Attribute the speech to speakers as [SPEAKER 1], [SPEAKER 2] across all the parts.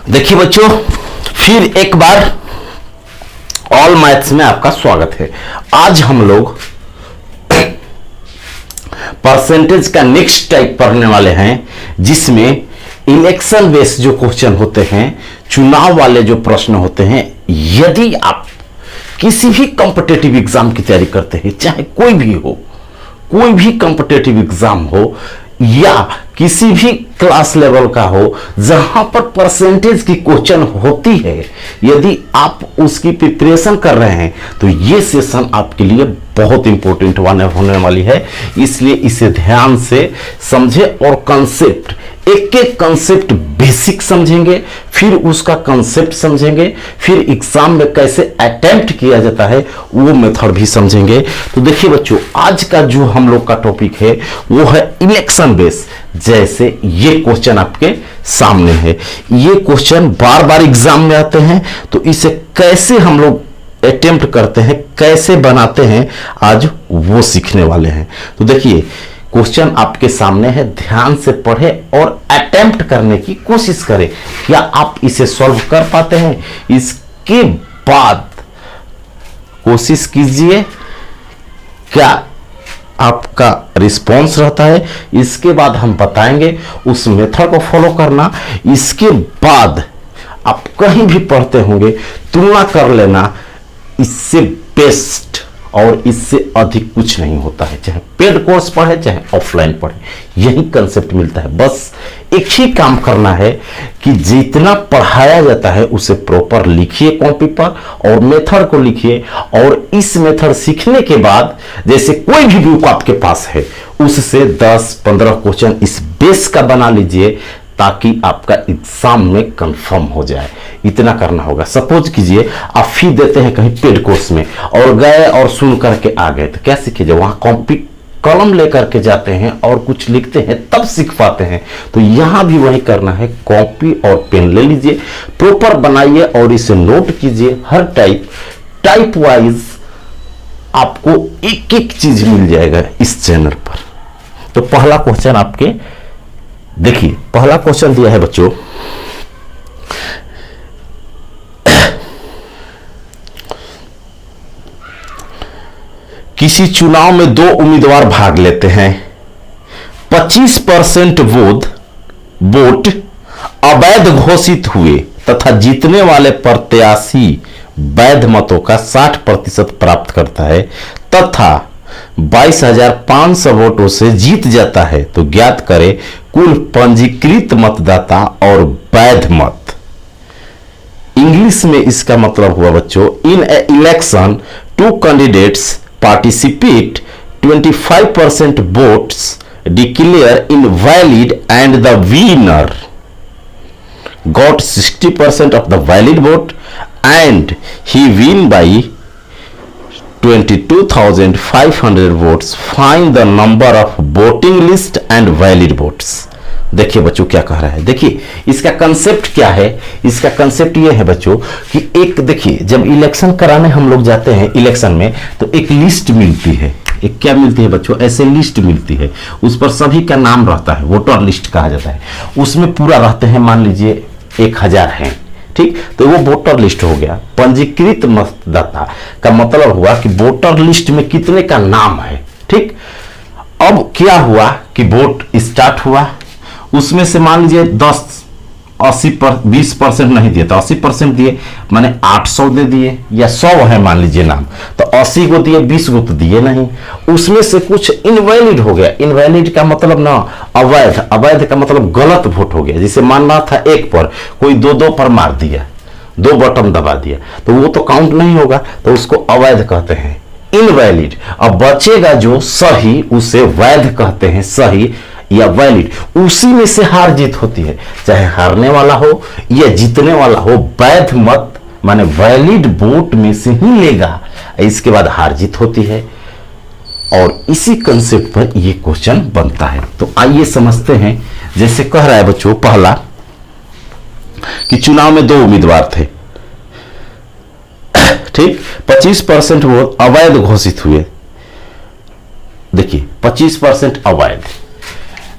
[SPEAKER 1] देखिए बच्चों, फिर एक बार ऑल मैथ्स में आपका स्वागत है। आज हम लोग परसेंटेज का नेक्स्ट टाइप पढ़ने वाले हैं, जिसमें इलेक्शन बेस्ड जो क्वेश्चन होते हैं, चुनाव वाले जो प्रश्न होते हैं। यदि आप किसी भी कॉम्पिटिटिव एग्जाम की तैयारी करते हैं, चाहे कोई भी हो, कोई भी कॉम्पिटिटिव एग्जाम हो या किसी भी क्लास लेवल का हो, जहां पर परसेंटेज की क्वेश्चन होती है, यदि आप उसकी प्रिपरेशन कर रहे हैं तो ये सेशन आपके लिए बहुत इंपॉर्टेंट होने वाली है। इसलिए इसे ध्यान से समझे और कंसेप्ट, एक एक कंसेप्ट बेसिक समझेंगे, फिर उसका कंसेप्ट समझेंगे, फिर एग्जाम में कैसे अटेम्प्ट किया जाता है वो मेथड भी समझेंगे। तो देखिए बच्चों, आज का जो हम लोग का टॉपिक है वो है इलेक्शन बेस। जैसे ये क्वेश्चन आपके सामने है, ये क्वेश्चन बार बार एग्जाम में आते हैं, तो इसे कैसे हम लोग अटेम्प्ट करते हैं, कैसे बनाते हैं, आज वो सीखने वाले हैं। तो देखिए क्वेश्चन आपके सामने है, ध्यान से पढ़े और अटेम्प्ट करने की कोशिश करें। क्या आप इसे सॉल्व कर पाते हैं? इसके बाद कोशिश कीजिए क्या आपका रिस्पॉन्स रहता है। इसके बाद हम बताएंगे उस मेथड को फॉलो करना। इसके बाद आप कहीं भी पढ़ते होंगे, तुलना कर लेना, इससे बेस्ट और इससे अधिक कुछ नहीं होता है। चाहे पेड कोर्स पढ़े, चाहे ऑफलाइन पढ़े, यही कंसेप्ट मिलता है। बस एक ही काम करना है कि जितना पढ़ाया जाता है उसे प्रॉपर लिखिए कॉपी पर और मेथड को लिखिए। और इस मेथड सीखने के बाद, जैसे कोई भी बुक आपके पास है, उससे 10-15 क्वेश्चन इस बेस का बना लीजिए, ताकि आपका एग्जाम में कंफर्म हो जाए। इतना करना होगा। सपोज कीजिए आप फी देते हैं कहीं पेड कोर्स में और गए और सुन करके आ गए, तो क्या सीखिए? वहां कॉपी कलम लेकर के जाते हैं और कुछ लिखते हैं, तब सीख पाते हैं। तो यहां भी वही करना है, कॉपी और पेन ले लीजिए, प्रॉपर बनाइए और इसे नोट कीजिए। हर टाइप वाइज आपको एक एक चीज मिल जाएगा इस चैनल पर। तो पहला क्वेश्चन आपके देखिए, पहला क्वेश्चन दिया है बच्चों, किसी चुनाव में 2 उम्मीदवार भाग लेते हैं, 25% वोट अवैध घोषित हुए तथा जीतने वाले प्रत्याशी वैध मतों का 60% प्राप्त करता है तथा 22,500 वोटों से जीत जाता है, तो ज्ञात करें कुल पंजीकृत मतदाता और वैध मत। इंग्लिश में इसका मतलब हुआ बच्चों, इन a election 2 candidates participate, 25% votes declare invalid and the winner got 60% of the valid vote and he win by 22,500 votes. Find the number of voting list and valid votes. देखिए बच्चों क्या कह रहा है। देखिए इसका कंसेप्ट क्या है। इसका कंसेप्ट ये है बच्चों कि एक, देखिए जब इलेक्शन कराने हम लोग जाते हैं इलेक्शन में, तो एक लिस्ट मिलती है। एक क्या मिलती है बच्चों? ऐसे लिस्ट मिलती है, उस पर सभी का नाम रहता है, वोटर लिस्ट कहा जाता है। उसमें पूरा रहते हैं, मान लीजिए 1000 हैं, ठीक, तो वो वोटर लिस्ट हो गया। पंजीकृत मतदाता का मतलब हुआ कि वोटर लिस्ट में कितने का नाम है, ठीक। अब क्या हुआ कि वोट स्टार्ट हुआ, उसमें से मान लीजिए 20% नहीं दिए तो 80% दिए, माने 800 दे दिए, या 100 है मान लीजिए नाम, तो 80 को दिए, 20 को तो दिए नहीं। उसमें से कुछ इनवैलिड हो गया। इनवैलिड का मतलब ना अवैध, अवैध का मतलब गलत वोट हो गया। जिसे मानना था 1 पर, कोई 2 पर मार दिया, 2 बटन दबा दिया, तो वो तो काउंट नहीं होगा, तो उसको अवैध कहते हैं, इनवैलिड। अब बचेगा जो सही, उसे वैध कहते हैं, सही या वैलिड। उसी में से हार जीत होती है, चाहे हारने वाला हो या जीतने वाला हो। वैध मत माने वैलिड वोट में से ही लेगा, इसके बाद हार जीत होती है। और इसी कंसेप्ट पर ये क्वेश्चन बनता है। तो आइए समझते हैं। जैसे कह रहा है बच्चों पहला कि चुनाव में 2 उम्मीदवार थे, ठीक, 25% वोट अवैध घोषित हुए। देखिए 25% अवैध,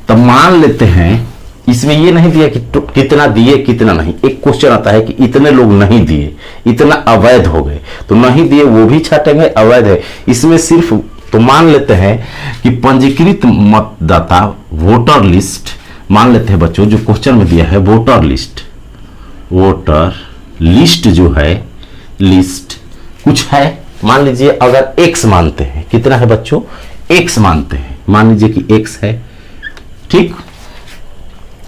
[SPEAKER 1] तो मान लेते हैं इसमें ये नहीं दिया कि कितना दिए कितना नहीं। एक क्वेश्चन आता है कि इतने लोग नहीं दिए, इतना अवैध हो गए, तो नहीं दिए वो भी छाटेंगे, अवैध है। इसमें सिर्फ तो मान लेते हैं कि पंजीकृत मतदाता वोटर लिस्ट, मान लेते हैं बच्चों जो क्वेश्चन में दिया है वोटर लिस्ट, वोटर लिस्ट जो है, लिस्ट कुछ है, मान लीजिए अगर x मानते हैं, कितना है बच्चों, x मानते हैं, मान लीजिए कि x है, ठीक।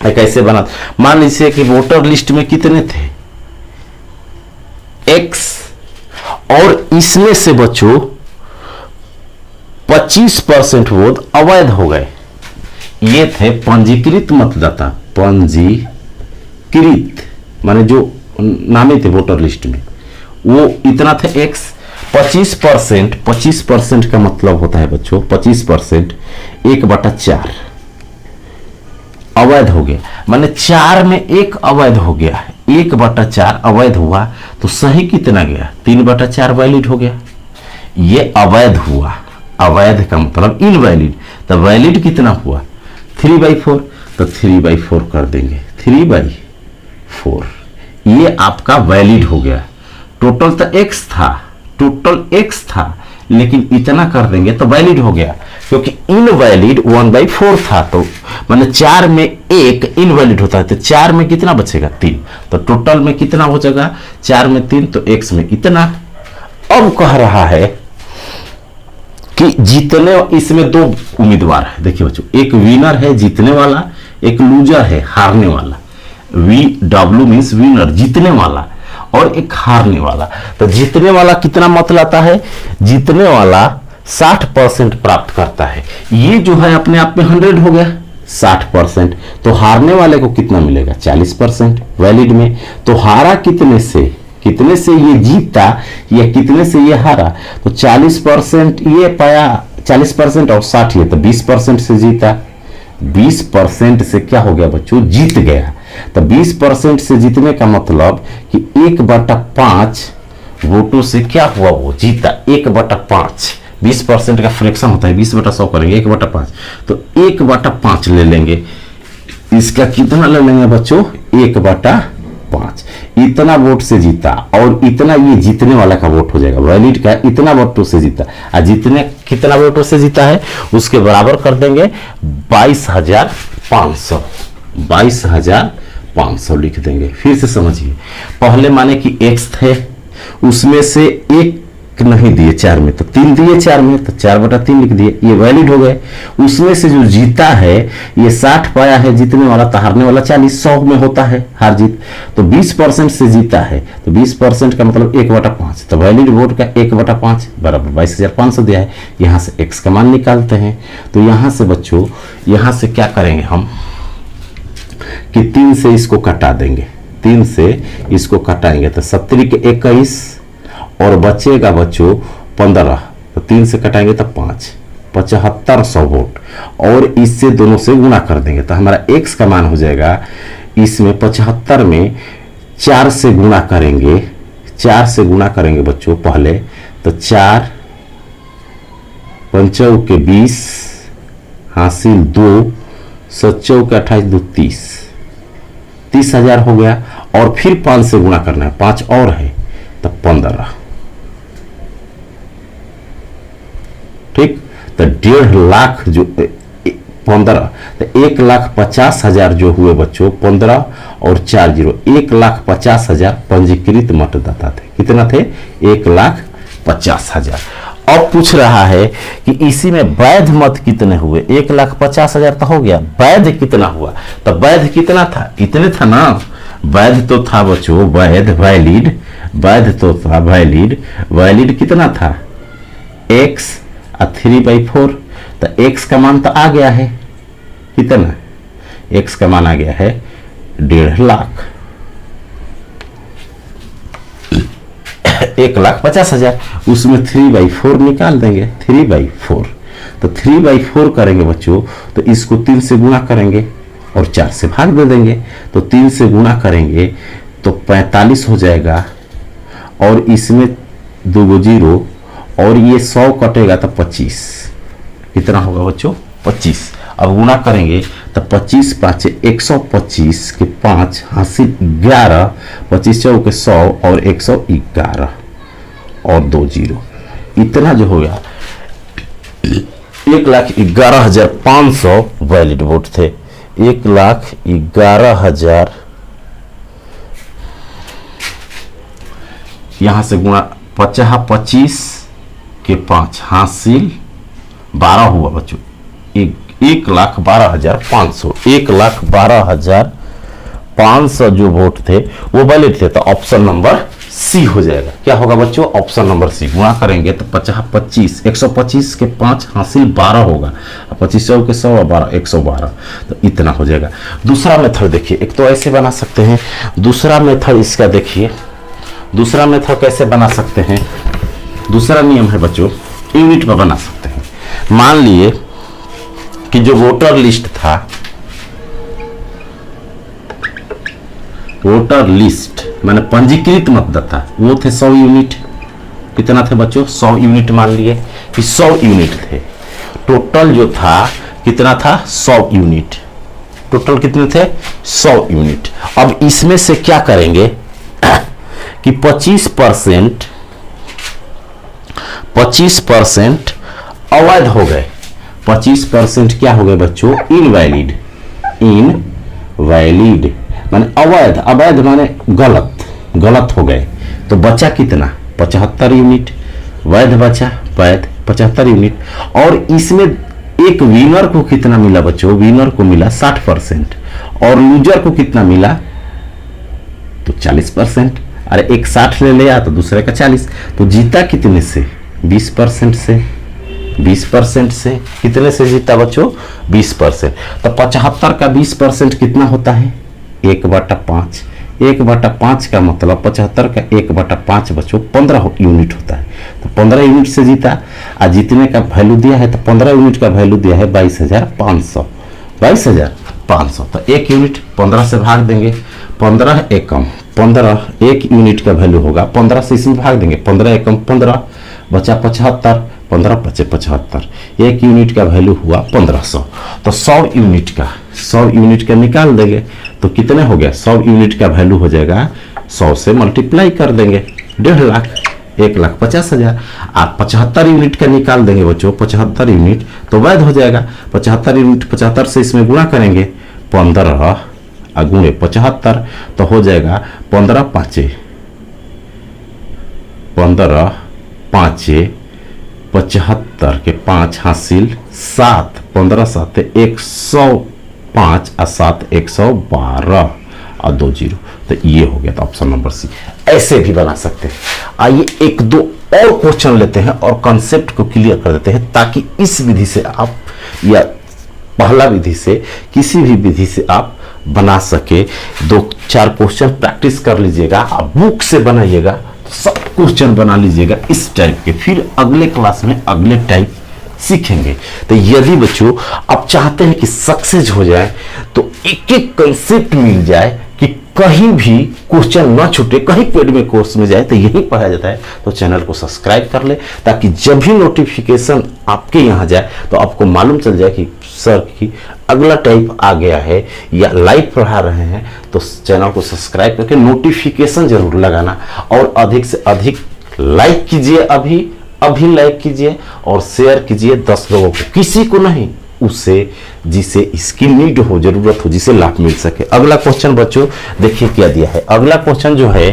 [SPEAKER 1] कैसे बना, मान लीजिए कि वोटर लिस्ट में कितने थे, x, और इसमें से बच्चों 25% वोट अवैध हो गए। ये थे पंजीकृत मतदाता, पंजीकृत माने जो नामे थे वोटर लिस्ट में, वो इतना थे x। 25% का मतलब होता है बच्चों 25%, 1/4 अवैध हो गया, माने 4 में 1 अवैध हो गया, 1/4 अवैध हुआ, तो सही कितना गया, 3/4 वैलिड हो गया। ये अवैध हुआ, अवैध का मतलब इनवैलिड, तो वैलिड कितना हुआ 3/4, तो 3/4 कर देंगे, 3/4 ये आपका वैलिड हो गया। टोटल तो x था, टोटल x था, लेकिन इतना कर देंगे तो वैलिड हो गया, क्योंकि इनवैलिड 1/4 था, तो माने 4 में 1 इनवैलिड होता है, तो 4 में कितना बचेगा 3, तो टोटल में कितना हो जाएगा 4 में 3, तो x में इतना। अब कह रहा है कि जीतने, इसमें 2 उम्मीदवार है, देखिए बच्चों, एक विनर है जीतने वाला, एक लूजर है हारने वाला। VW मीन्स विनर जीतने वाला, और एक हारने वाला। तो जीतने वाला कितना मत लाता है, जीतने वाला 60% प्राप्त करता है, ये जो है अपने आप में 100 हो गया 60%, तो हारने वाले को कितना मिलेगा 40% वैलिड में। तो हारा कितने से, कितने से ये जीता या कितने से ये हारा, तो 40% ये पाया, 40% और 60 ये, तो 20% से जीता, 20% से क्या हो गया बच्चों, जीत गया। तो 20% से जीतने का मतलब कि 1/5 वोटों से क्या हुआ, वो जीता 1/5। 20% का फ्रैक्शन होता है, 20/100 करेंगे 1/5, तो 1/5 ले लेंगे। इसका कितना ले लेंगे बच्चों 1/5, इतना वोट से जीता, और इतना ये जीतने वाला का वोट हो जाएगा, वैलिड का इतना वोटों से जीता, और जितने कितना वोटों से जीता है उसके बराबर कर देंगे 22,500, 22,500 लिख देंगे। फिर से समझिए, पहले माने कि x थे, उसमें से 1 नहीं दिए 4 में, तो 3 दिए 4 में, तो 4/3 लिख दिए, ये वैलिड हो गए। उसमें से जो जीता है ये 60 पाया है जीतने वाला, तो हारने वाला 40, 100 में होता है हार जीत, तो 20% से जीता है, तो 20% का मतलब 1/5, तो वैलिड वोट का 1/5 बराबर 22,500 दिया है। यहाँ से x का मान निकालते हैं, तो यहाँ से बच्चों, यहाँ से क्या करेंगे हम कि 3 से इसको कटा देंगे, 3 से इसको कटाएंगे, तो 70 के 21 और बचेगा बच्चों 15, तो 3 से कटाएंगे तो 5, 7500 वोट, और इससे दोनों से गुणा कर देंगे, तो हमारा x का मान हो जाएगा, इसमें 75 में 4 से गुणा करेंगे, 4 से गुणा करेंगे बच्चों पहले, तो 4 5 के 20 हासिल 2, 7 के 28 2 30,000 हो गया, और फिर 5 से गुणा करना है, 5 और है तो 15, ठीक। तो 1.5 लाख जो 15, तो 1,50,000 जो हुए बच्चों, 15 और 4 0, 1,50,000 पंजीकृत मतदाता थे। कितना थे 1,50,000। अब पूछ रहा है कि इसी में वैध मत कितने हुए, 1,50,000 तो हो गया, वैध कितना हुआ, तो वैध कितना था, इतने था ना, वैध तो था बच्चों, वैध वैलिड, वैध तो था वैलिड, वैलिड कितना था x 3/4, तो x का मान तो आ गया है, कितना x का मान आ गया है 1.5 लाख, 1,50,000, उसमें 3/4 निकाल देंगे, 3/4, तो 3/4 करेंगे बच्चों, तो इसको 3 से गुणा करेंगे और 4 से भाग दे देंगे, तो 3 से गुणा करेंगे तो 45 हो जाएगा, और इसमें 2 0, और ये 100 कटेगा तो 25, कितना होगा बच्चों 25। अब गुणा करेंगे तो 25 5 125 के 5 हासिल 11, 25 चौके 100 और 111 और 2 जीरो, इतना जो हो गया 1,11,500 वैलिड वोट थे। 1,11,000 यहां से गुणा 25 के 5 हासिल 12 हुआ बच्चों, 1,12,500। 1,12,500 जो वोट थे वो वैलिड थे, तो ऑप्शन नंबर सी हो जाएगा। क्या होगा बच्चों? Option number C. गुणा करेंगे तो 25 125 के 5 हासिल 12 होगा, 25 के 100 और 12 112, तो इतना हो जाएगा। दूसरा मेथड देखिए, एक तो ऐसे बना सकते हैं, दूसरा मेथड इसका देखिए, दूसरा मेथड कैसे बना सकते हैं? दूसरा नियम है बच्चों, यूनिट में बना सकते हैं। मान लिए कि जो वोटर लिस्ट था, वोटर लिस्ट माने पंजीकृत मतदाता, वो थे 100 यूनिट। कितना थे बच्चों? 100 यूनिट। मान लिए कि 100 यूनिट थे। टोटल जो था कितना था? 100 यूनिट। टोटल कितने थे? 100 यूनिट। अब इसमें से क्या करेंगे कि 25% अवैध हो गए। 25% क्या हो गए बच्चों? इनवैलिड। इनवैलिड माने अवैध, अवैध माने गलत, गलत हो गए। तो बचा कितना? 75 यूनिट। वैध बचा, वैध 75 यूनिट। और इसमें एक विनर को कितना मिला बच्चों? विनर को मिला 60% और लूजर को कितना मिला? तो 40%। अरे एक 60 ले लिया तो दूसरे का 40, तो जीता कितने से? 20% से। 20% से कितने से जीता बच्चों? 20%। तो 75 का 20% कितना होता है? 1/5। 1/5 का मतलब 75 का 1/5 बच्चों 15 यूनिट होता है। तो 15 यूनिट से जीता। और जीतने का वैल्यू दिया है, तो 15 यूनिट का वैल्यू दिया है 22,500। 22,500 तो 1 यूनिट 15 से भाग देंगे। 15 एकम 15, 1 यूनिट का वैल्यू होगा 15 से इसमें भाग देंगे। 15 एकम 15 बचा 75, 15 × 5 = 75। 1 यूनिट का वैल्यू हुआ 1500। तो 100 यूनिट का निकाल देंगे तो कितने हो गया? 100 यूनिट का वैल्यू हो जाएगा, 100 से मल्टीप्लाई कर देंगे 1.5 लाख, 1,50,000। आप 75 यूनिट का निकाल देंगे बच्चों, 75 यूनिट तो वैध हो जाएगा। 75 यूनिट 75 से इसमें गुणा करेंगे, 15 गुणे 75 तो हो जाएगा 15 5 75 के 5 हासिल 7, 15 7 105 और 7 112 और 2 जीरो, तो ये हो गया। तो ऑप्शन नंबर सी। ऐसे भी बना सकते हैं। आइए एक दो और क्वेश्चन लेते हैं और कॉन्सेप्ट को क्लियर कर देते हैं, ताकि इस विधि से आप या पहला विधि से किसी भी विधि से आप बना सके। 2-4 क्वेश्चन प्रैक्टिस कर लीजिएगा, आप बुक से बनाइएगा तो सब क्वेश्चन बना लीजिएगा इस टाइप के, फिर अगले क्लास में अगले टाइप सीखेंगे। तो यदि बच्चों आप चाहते हैं कि सक्सेस हो जाए, तो एक एक कंसेप्ट मिल जाए कि कहीं भी क्वेश्चन ना छूटे, कहीं पेड में कोर्स में जाए तो यही पढ़ाया जाता है, तो चैनल को सब्सक्राइब कर ले, ताकि जब भी नोटिफिकेशन आपके यहाँ जाए तो आपको मालूम चल जाए कि सर की अगला टाइप आ गया है या लाइव पढ़ा रहे हैं। तो चैनल को सब्सक्राइब करके नोटिफिकेशन जरूर लगाना और अधिक से अधिक लाइक कीजिए, अभी लाइक कीजिए और शेयर कीजिए 10 लोगों को, किसी को नहीं, उसे जिसे इसकी नीड हो, जरूरत हो, जिसे लाभ मिल सके। अगला क्वेश्चन बच्चों देखिए क्या दिया है। अगला क्वेश्चन जो है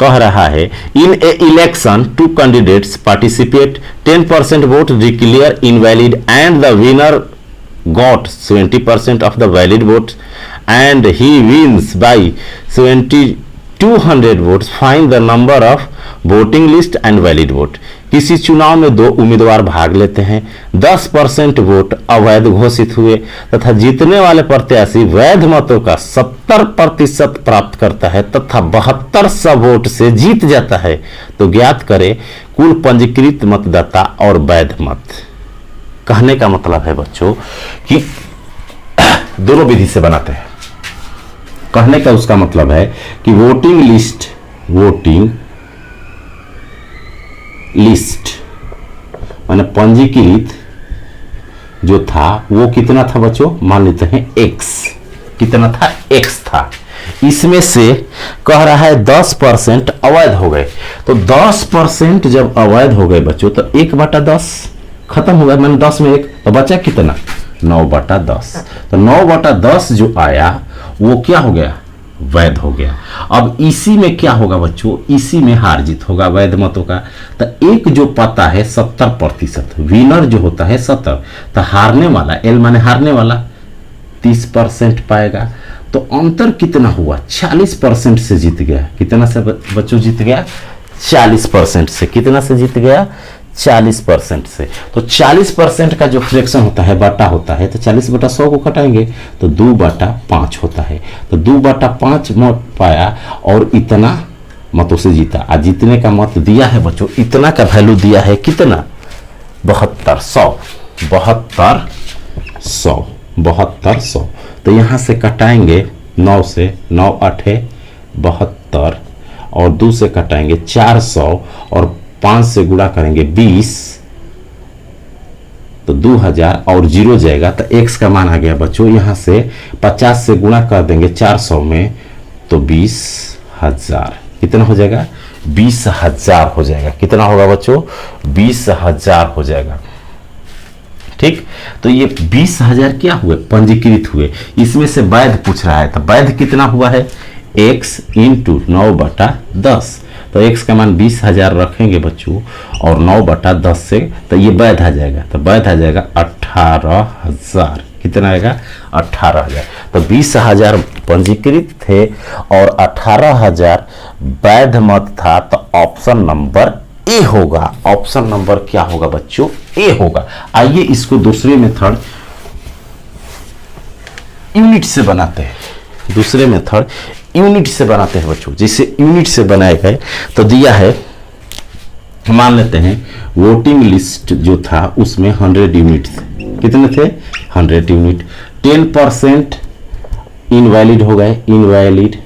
[SPEAKER 1] कह रहा है, in a election 2 candidates participate, 10% vote declare invalid and the winner got 70% of the valid votes and he wins by 7,200 votes. Find the number of voting list and valid vote. किसी चुनाव में 2 उम्मीदवार भाग लेते हैं, 10% वोट अवैध घोषित हुए तथा जीतने वाले प्रत्याशी वैध मतों का 70% प्राप्त करता है तथा 7200 वोट से जीत जाता है, तो ज्ञात करें कुल पंजीकृत मतदाता और वैध मत। कहने का मतलब है बच्चों कि दोनों विधि से बनाते हैं। कहने का उसका मतलब है कि वोटिंग लिस्ट माने पंजीकृत जो था वो कितना था बच्चों, मान लेते हैं x, कितना था, x था। इसमें से कह रहा है 10% अवैध हो गए, तो 10% जब अवैध हो गए बच्चों तो 1/10 खत्म हो गया, मैंने 10 में 1, तो बचा कितना, 9/10। तो 9/10 जो आया वो क्या हो गया, वैध हो गया। अब इसी में क्या होगा बच्चों, इसी में हार जीत होगा वैध मतों का। तो एक जो पता है 70%, विनर जो होता है 70, तो हारने वाला, एल माने हारने वाला 30% पाएगा। तो अंतर कितना हुआ, 40% से जीत गया। कितना से बच्चों जीत गया, 40% से। कितना से जीत गया, 40% से। तो 40% का जो फ्रैक्शन होता है, बाटा होता है, तो 40/100 को घटाएंगे तो 2/5 होता है। तो 2/5 मत पाया और इतना मतों से जीता। आज जीतने का मत दिया है बच्चों, इतना का वैल्यू दिया है कितना, 7200। तो यहां से कटाएंगे 9 से, 9 8 72 और 2 से कटाएंगे 400 और 5 से गुणा करेंगे 20, तो 2000 और 0 जाएगा। तो x का मान आ गया बच्चों, यहां से 50 से गुणा कर देंगे 400 में तो 20,000। कितना हो जाएगा, 20,000 हो जाएगा। कितना होगा बच्चों, 20,000 हो जाएगा। ठीक, तो ये 20,000 क्या हुए, पंजीकृत हुए। इसमें से वैध पूछ रहा है, तो वैध कितना हुआ है, x × 9/10। तो x का मान 20,000 रखेंगे बच्चों और 9/10 से, तो ये वैध आ जाएगा। तो वैध आ जाएगा 18,000। कितना आएगा, 18,000। तो 20,000 पंजीकृत थे और 18,000 वैध मत था। तो ऑप्शन नंबर ए होगा। ऑप्शन नंबर क्या होगा बच्चों, ए होगा। आइए इसको दूसरे मेथड यूनिट से बनाते हैं। दूसरे मेथड यूनिट से बनाते हैं बच्चों। जैसे यूनिट से बनाए गए तो दिया है, मान लेते हैं वोटिंग लिस्ट जो था उसमें 100 यूनिट थे। कितने थे, 100 यूनिट। 10% इनवैलिड हो गए, इनवैलिड,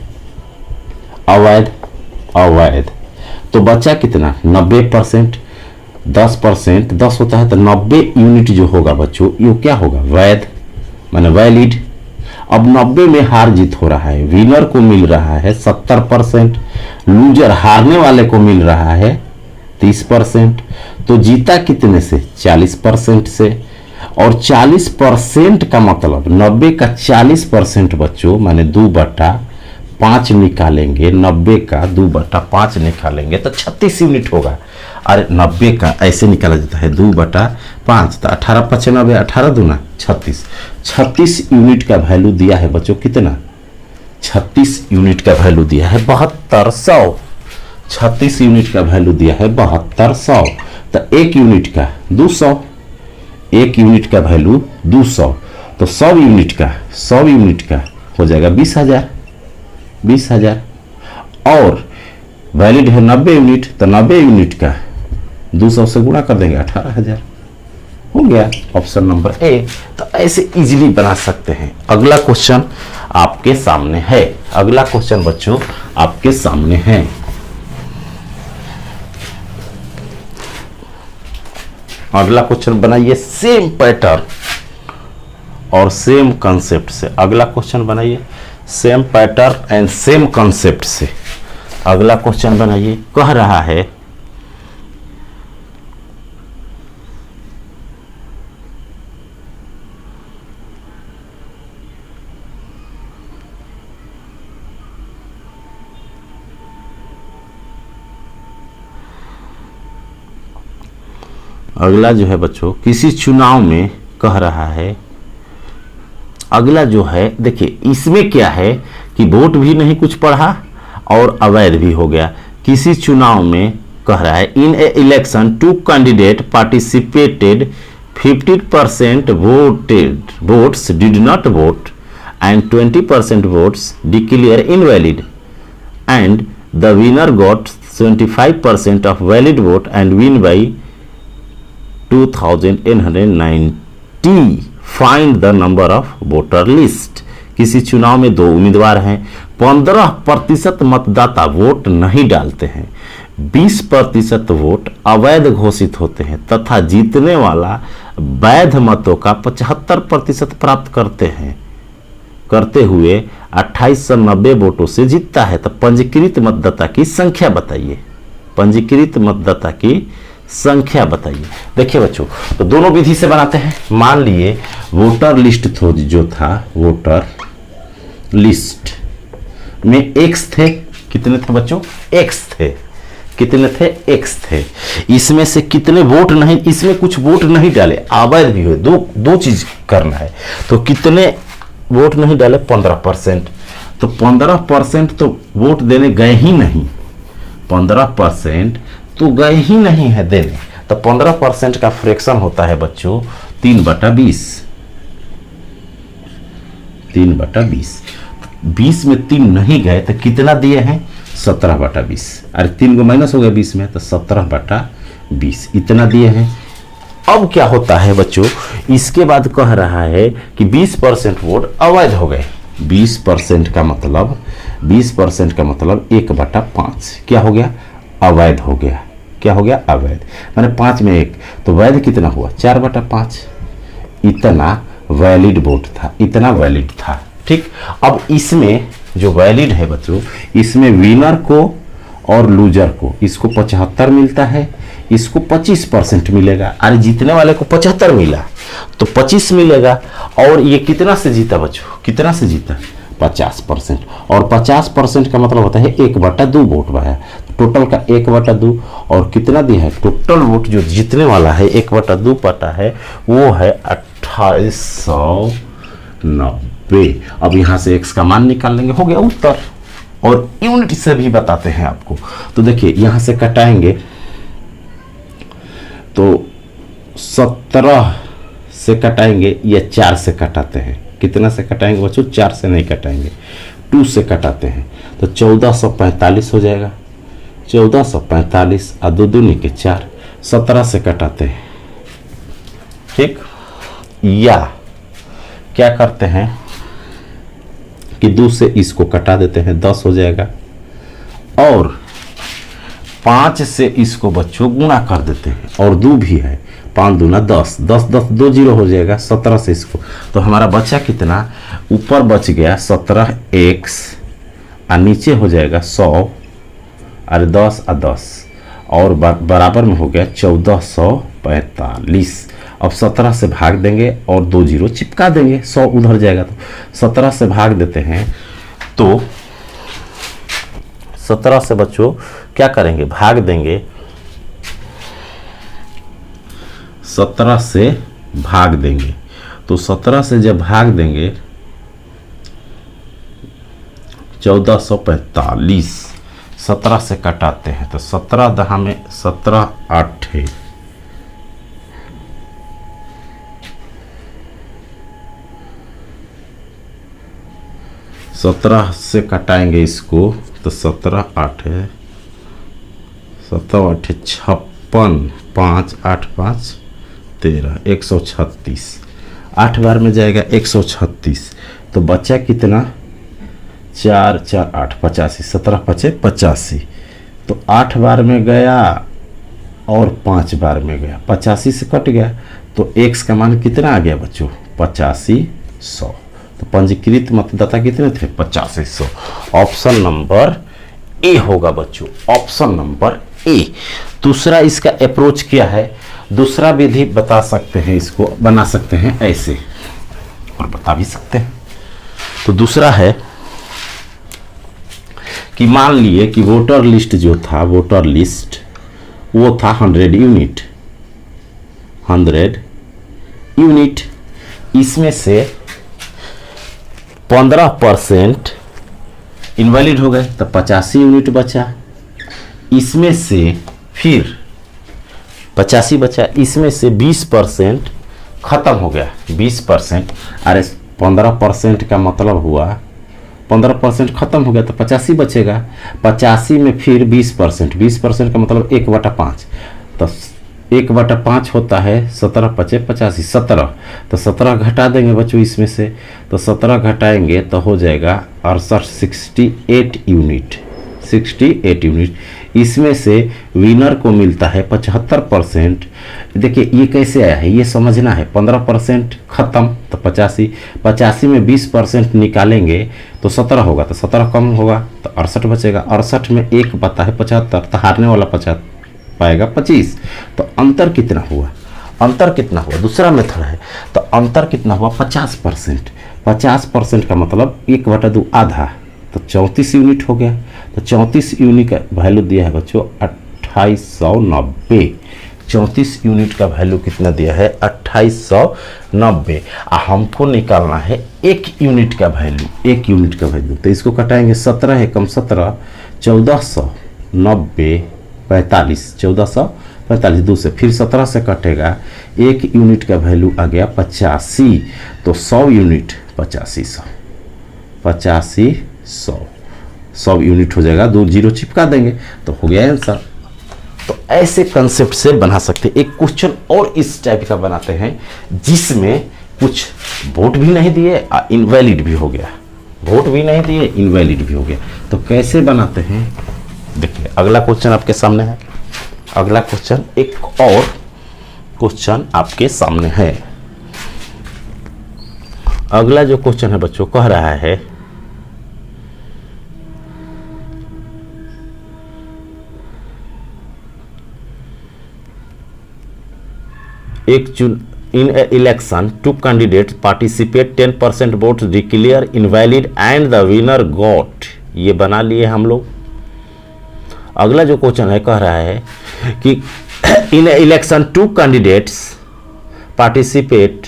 [SPEAKER 1] अवैध, अवैध। तो बचा कितना, 90%। 10% 10 होता है तो 90 यूनिट जो होगा बच्चों ये क्या होगा, वैध माने वैलिड। अब 90 में हार जीत हो रहा है, विनर को मिल रहा है 70%, लूजर हारने वाले को मिल रहा है 30%। तो जीता कितने से, 40% से। और 40% का मतलब 90 का 40% बच्चों माने 2/5 निकालेंगे। 90 का 2/5 निकालेंगे तो 36 यूनिट होगा। अरे 90 का ऐसे निकाला जाता है 2/5, तो 18×5 = 90, 18 दूना 36। 36 यूनिट का वैल्यू दिया है बच्चों, कितना, 36 यूनिट का वैल्यू दिया है 7200। 36 यूनिट का वैल्यू दिया है 7200। तो 1 यूनिट का 200, 1 यूनिट का वैल्यू 200। तो 100 यूनिट का हो जाएगा 20,000। 20,000 और वैलिड है 90 यूनिट, तो 90 यूनिट का 200 से गुणा कर देंगे 18,000 हो गया। Option number A. तो ऐसे इजीली बना सकते हैं। अगला क्वेश्चन आपके सामने है। अगला क्वेश्चन बच्चों आपके सामने है। अगला क्वेश्चन बनाइए सेम पैटर्न और सेम कंसेप्ट से। अगला क्वेश्चन बनाइए same pattern and same concept से। अगला क्वेश्चन बनाइए, कह रहा है अगला जो है बच्चों किसी चुनाव में कह रहा है। अगला जो है देखिए इसमें क्या है कि वोट भी नहीं कुछ पढ़ा और अवैध भी हो गया। किसी चुनाव में कह रहा है in a election 2 candidate participated 50% votes did not vote and 20% votes declare invalid and the winner got 75% of valid vote and win by 2890. Find the number of voter list. किसी चुनाव में 2 उम्मीदवार हैं, 15% मतदाता वोट नहीं डालते हैं, 20% वोट अवैध घोषित होते हैं तथा जीतने वाला वैध मतों का 75% प्राप्त करते हुए 2890 वोटों से जीतता है। तो पंजीकृत मतदाता की संख्या बताइए, पंजीकृत मतदाता की संख्या बताइए। देखिए बच्चों, तो दोनों विधि से बनाते हैं। मान लिए वोटर लिस्ट जो था, वोटर लिस्ट में एक्स थे। कितने थे बच्चों? एक्स थे। कितने थे? एक्स थे। इसमें से कितने वोट नहीं, इसमें कुछ वोट नहीं डाले, अवैध भी हुए। दो चीज करना है। तो कितने वोट नहीं डाले? 15%। तो 15% तो वोट देने गए ही नहीं, 15% तो गए ही नहीं है देने। तो 15% का फ्रैक्शन होता है बच्चों 3/20। 3/20। 20 में 3 नहीं गए तो कितना दिए हैं? 17/20। अरे 3 को माइनस हो गया 20 में, तो 17/20 इतना दिए हैं। अब क्या होता है बच्चों, इसके बाद कह रहा है कि 20% वोट अवैध हो गए। 20% का मतलब 1/5 क्या हो गया? अवैध हो गया। क्या हो गया? अवैध। माने 5 में 1, तो वैध कितना हुआ? 4/5। इतना वैलिड वोट था, इतना वैलिड था। ठीक। अब इसमें जो वैलिड है बच्चों, इसमें विनर को और लूजर को, इसको 75 मिलता है, इसको 25% मिलेगा। अरे जीतने वाले को 75 मिला तो 25 मिलेगा। और ये कितना से जीता बच्चों? कितना से जीता? 50%। और 50% का मतलब होता है 1/2 वोट पाया। टोटल का 1/2 और कितना दिया है? टोटल वोट जो जीतने वाला है 1/2 पाता है, वो है 2890। अब यहां से x का मान निकाल लेंगे, हो गया उत्तर। और यूनिट से भी बताते हैं आपको। तो देखिए यहां से कटाएंगे तो 17 से कटाएंगे या 4 से कटाते हैं? कितना से कटाएंगे बच्चों? 4 से नहीं कटाएंगे, 2 से कटाते हैं। तो 1445 हो जाएगा। 1445 और 2 दूनी के 4, 17 से कटाते हैं। ठीक। या क्या करते हैं कि 2 से इसको कटा देते हैं, 10 हो जाएगा। और 5 से इसको बच्चों गुणा कर देते हैं, और 2 भी है, 5 दूना 10, 10 10 2 0 हो जाएगा। 17 से इसको, तो हमारा बचा कितना? ऊपर बच गया 17x और नीचे हो जाएगा 100 और 10 और 10 और बराबर में हो गया 1445। अब 17 से भाग देंगे और 2 0 चिपका देंगे, 100 उधर जाएगा। तो 17 से भाग देते हैं, तो 17 से बच्चों क्या करेंगे? भाग देंगे। 17 से भाग देंगे, तो 17 से जब भाग देंगे 1445, 17 से कटाते हैं तो 17 दहा में 17 8 है, 17 से कटाएंगे इसको तो 17 8 है, 17 8 56, 5 8 5 13, 136। 8 बार में जाएगा 136। तो बचा कितना? 4 4 8 85, 17 5 85। तो 8 बार में गया और 5 बार में गया, 85 से कट गया। तो x का मान कितना आ गया बच्चों? 8500। तो पंजीकृत मतदाता कितने थे? 8500। ऑप्शन नंबर ए होगा बच्चों, ऑप्शन नंबर ए। दूसरा इसका अप्रोच क्या है? दूसरा विधि बता सकते हैं, इसको बना सकते हैं ऐसे, और बता भी सकते हैं। तो दूसरा है कि मान लिए कि वोटर लिस्ट जो था, वोटर लिस्ट वो था 100 यूनिट, 100 यूनिट। इसमें से 15% इनवैलिड हो गए, तो 85 यूनिट बचा। इसमें से फिर 85 बचा, इसमें से 20% खत्म हो गया। 20%, अरे 15% का मतलब हुआ 15% खत्म हो गया तो 85 बचेगा। 85 में फिर 20%, 20% का मतलब 1/5, तो 1/5 होता है 17 5 85, 17। तो 17 घटा देंगे बच्चों इसमें से, तो 17 घटाएंगे तो हो जाएगा 68 यूनिट, 68 यूनिट। इसमें से विनर को मिलता है 75%। देखिए ये कैसे आया है ये समझना है। 15% खत्म तो 85 में 20% निकालेंगे तो 17 होगा, तो 17 कम होगा तो 68 बचेगा। 68 में 1 बता है 75, तो हारने वाला 50 पाएगा 25। तो अंतर कितना हुआ? अंतर कितना हुआ? दूसरा मेथड है तो अंतर कितना हुआ? 50%। 50% का मतलब 1/2 आधा, तो 34 यूनिट हो गया। तो 34 यूनिट का वैल्यू दिया है बच्चों 2890। 34 यूनिट का वैल्यू कितना दिया है? 2890। हमको निकालना है 1 यूनिट का वैल्यू। 1 यूनिट का वैल्यू तो इसको कटाएंगे 17 है कम 17, 1490 45, 1445 2 से फिर 17 से कटेगा। 1 यूनिट का वैल्यू आ गया 85, तो 100 यूनिट 85 100 यूनिट हो जाएगा। 2 जीरो चिपका देंगे तो हो गया आंसर। तो ऐसे कंसेप्ट से बना सकते हैं। एक क्वेश्चन और इस टाइप का बनाते हैं जिसमें कुछ वोट भी नहीं दिए और इनवैलिड भी हो गया। वोट भी नहीं दिए, इनवैलिड भी हो गया। तो कैसे बनाते हैं देखिए, अगला क्वेश्चन आपके सामने है। अगला क्वेश्चन एक और क्वेश्चन आपके सामने है। अगला जो क्वेश्चन है बच्चों कह रहा है in a election 2 candidates participate 10% votes declare invalid and the winner got। ये बना लिए हम लोग। अगला जो क्वेश्चन है कह रहा है कि in a election 2 candidates participated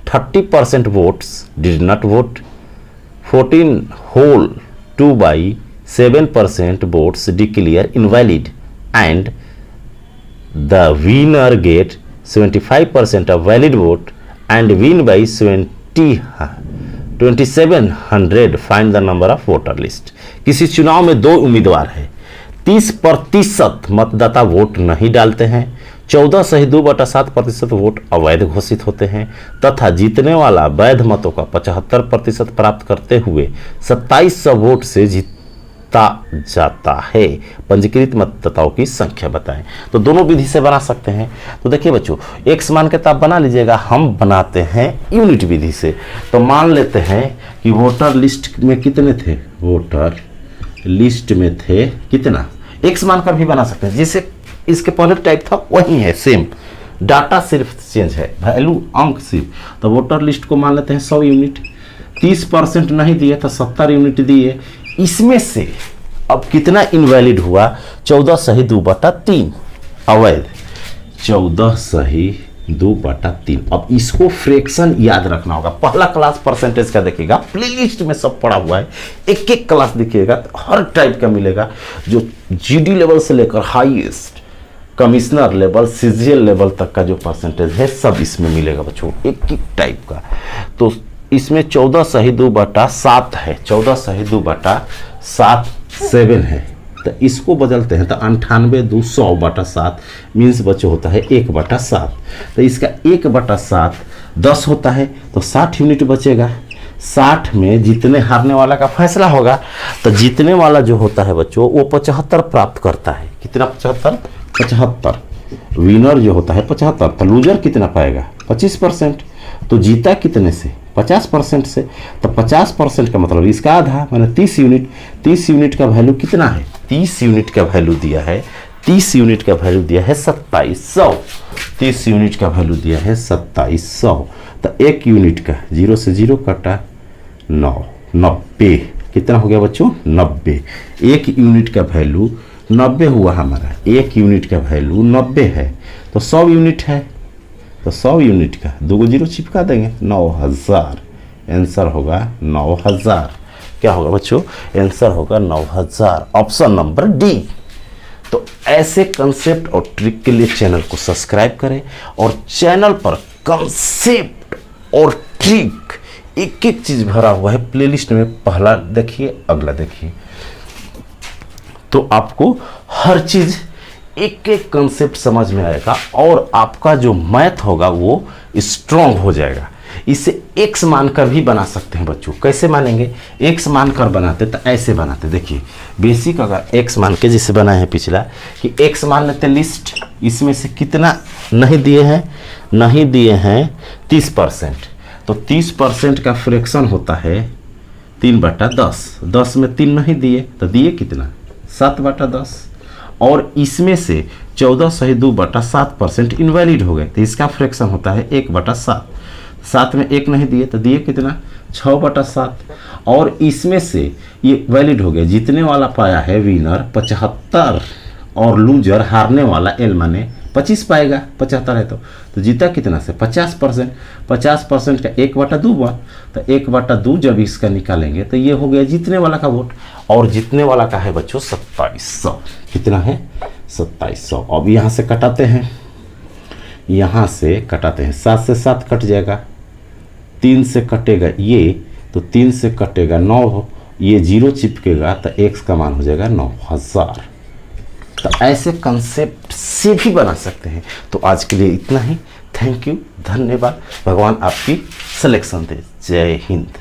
[SPEAKER 1] 30% votes did not vote, 14 whole 2/7% votes declare invalid and the winner get 75% of valid vote and win by 2700। Find the number of voter list. किसी चुनाव में 2 उम्मीदवार है, 30% मतदाता वोट नहीं डालते हैं, 14 सही 2/7% वोट अवैध घोषित होते हैं तथा जीतने वाला वैध मतों का 75% प्राप्त करते हुए 2700 वोट से जीता जाता है। पंजीकृत मतदाताओं की संख्या बताएं। तो दोनों विधि से बना सकते हैं। तो देखिए बच्चों, एक्स मान के तो आप बना लीजिएगा, हम बनाते हैं यूनिट विधि से। तो मान लेते हैं कि वोटर लिस्ट में कितने थे? वोटर लिस्ट में थे कितना? एक्स मान कर भी बना सकते हैं, जैसे इसके पहले टाइप था वही है, सेम डाटा सिर्फ चेंज है, वैल्यू अंक सिर्फ। तो वोटर लिस्ट को मान लेते हैं 100 यूनिट। 30% नहीं दिए तो 70 यूनिट दिए। इसमें से अब कितना इनवैलिड हुआ? 14 सही 2/3 अवैध, 14 सही 2/3। अब इसको फ्रैक्शन याद रखना होगा। पहला क्लास परसेंटेज का देखिएगा, प्लेलिस्ट में सब पड़ा हुआ है। एक एक क्लास देखिएगा तो हर टाइप का मिलेगा, जो जीडी लेवल से लेकर highest commissioner level CGL level तक का जो परसेंटेज है सब इसमें मिलेगा बच्चों, एक एक टाइप का। तो इसमें 14 सही 2/7 है, 14 सही 2/7 7 है। तो इसको बदलते हैं तो 98 2 100/7 मीन्स बच्चों होता है 1/7। तो इसका 1/7 10 होता है, तो 60 यूनिट बचेगा। 60 में जीतने हारने वाला का फैसला होगा। तो जीतने वाला जो होता है बच्चों वो 75 प्राप्त करता है। कितना? 75। विनर जो होता है 75, तो लूजर कितना पाएगा? 25%। तो जीता कितने से? 50% से। तो 50% का मतलब इसका आधा माने 30 यूनिट। 30 यूनिट का वैल्यू कितना है? 30 यूनिट का वैल्यू दिया है 2700। 30 यूनिट का वैल्यू दिया है 2700। तो 1 यूनिट का 0 से 0 कटा 90। कितना हो गया बच्चों? 90। 1 यूनिट का वैल्यू 90 हुआ हमारा। 1 यूनिट का वैल्यू 90 है, तो 100 यूनिट है। तो 100 यूनिट का 2 जीरो चिपका देंगे, 9000। आंसर होगा 9000। क्या होगा बच्चों? आंसर होगा 9000, ऑप्शन नंबर डी। तो ऐसे कंसेप्ट और ट्रिक के लिए चैनल को सब्सक्राइब करें और चैनल पर कंसेप्ट और ट्रिक एक एक चीज भरा हुआ है प्लेलिस्ट में। पहला देखिए, अगला देखिए, तो आपको हर चीज एक एक कंसेप्ट समझ में आएगा और आपका जो मैथ होगा वो स्ट्रॉन्ग हो जाएगा। इसे x मानकर भी बना सकते हैं बच्चों। कैसे मानेंगे? x मानकर बनाते तो ऐसे बनाते, देखिए बेसिक अगर x मान के जिसे बनाए हैं पिछला कि x मान लेते लिस्ट, इसमें से कितना नहीं दिए हैं, नहीं दिए हैं 30%, तो 30% का फ्रैक्शन होता है 3/10, 10 में 3 नहीं दिए तो दिए कितना 7/10, और इसमें से 14 सही 2/7% इनवैलिड हो गए तो इसका फ्रैक्शन होता है 1/7, 7 में 1 नहीं दिए तो दिए कितना 6/7, और इसमें से ये वैलिड हो गया, जीतने वाला पाया है विनर 75 और लूजर हारने वाला एल माने 25 पाएगा, 75 है तो जीता कितना से 50%, 50% का 1/2 हुआ, तो 1/2 जब इसका निकालेंगे तो ये हो गया जीतने वाला का वोट, और जीतने वाला का है बच्चों 2700, कितना है 2700। अब यहाँ से कटाते हैं, यहाँ से कटाते हैं, 7 से 7 कट जाएगा, 3 से कटेगा ये, तो 3 से कटेगा 9, ये 0 चिपकेगा तो x का मान हो जाएगा 9000। तो ऐसे कंसेप्ट से भी बना सकते हैं। तो आज के लिए इतना ही, थैंक यू, धन्यवाद, भगवान आपकी सिलेक्शन दे, जय हिंद।